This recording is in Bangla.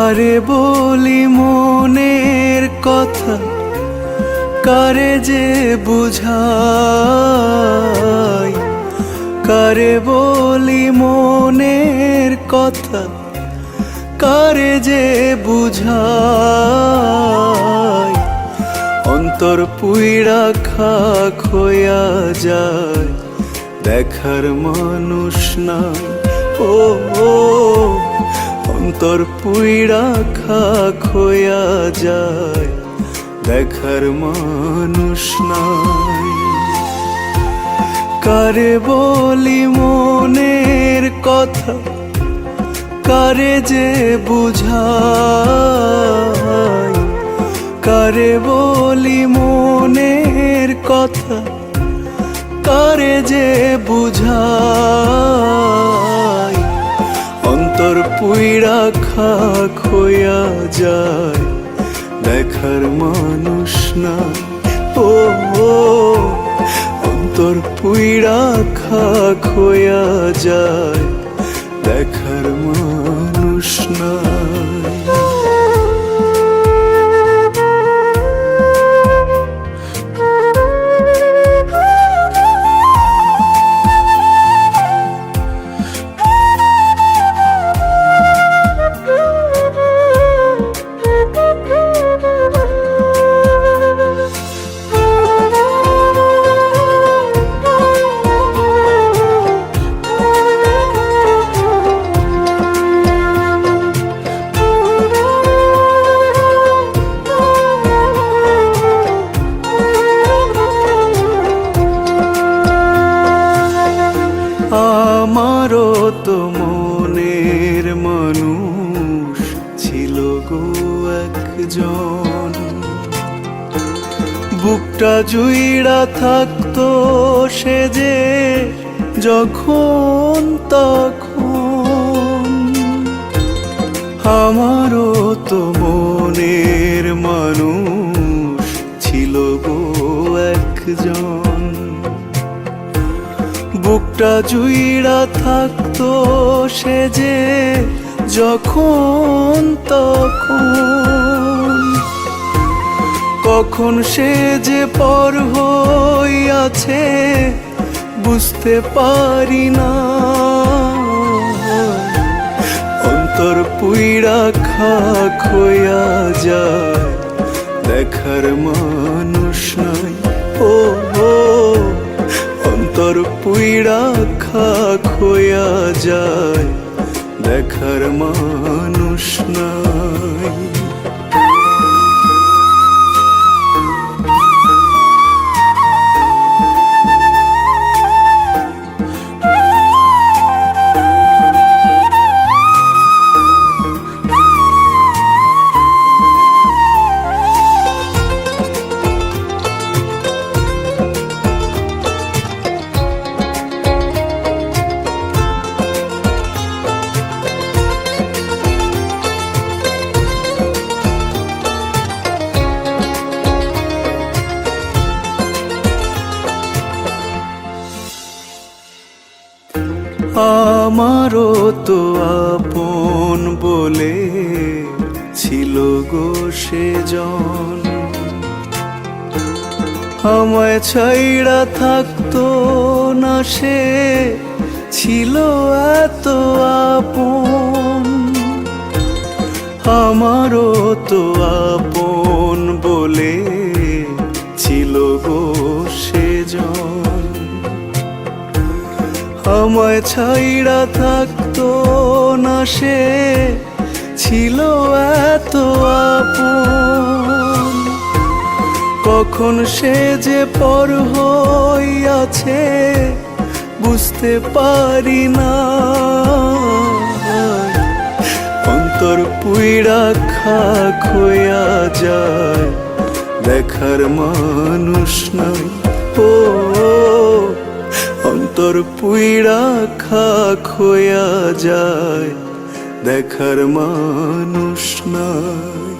কারে বলি মনের কথা, কারে যে বুঝাই, কারে বলি মনের কথা, কারে যে বুঝাই। অন্তর পুইড়া খাক হইয়া যায়, দেখার মানুষ নাই। ও অন্তর পুইড়া খাক হইয়া যায়, দেখার মানুষ নাই। কারে বলি মনের কথা, কারে যে বুঝাই, কারে বলি মনের কথা, কারে যে বুঝাই। অন্তর পুইড়া খাক হইয়া যায়, দেখার মানুষ নাই। ও অন্তর পুইড়া খাক হইয়া যায়, দেখার মানুষ নাই। আমারও তো মনের মানুষ ছিল গো একজন, বুকটা জুইড়া থাকতো সে যে যখন তখন। আমারও তো মনের মানুষ ছিল গো একজন, বুকটা জুইড়া থাকতো সে যে যখন তখন। কখন সে যে পর হইয়াছে বুঝতে পারি না, অন্তর পুইড়া খাক হইয়া যায়, দেখার মানুষ নাই। ও অন্তর পুইড়া খাক হইয়া যায়, দেখার মানুষ নাই। আমারও তো আপন বলে ছিল গো সেজন, আমায় ছাইড়া থাকতো না সে ছিল এত আপন। আমারও তো আপন বলে ছিল গো সেজন, আমায় ছাইড়া থাকতো না সে ছিল এত আপন। কখন সে যে পর হইয়াছে বুঝতে পারি না, অন্তর পুইড়া খাক হইয়া যায়, দেখার মানুষ নাই। ও অন্তর পুইড়া খাক হইয়া যায়, দেখার মানুষ নাই।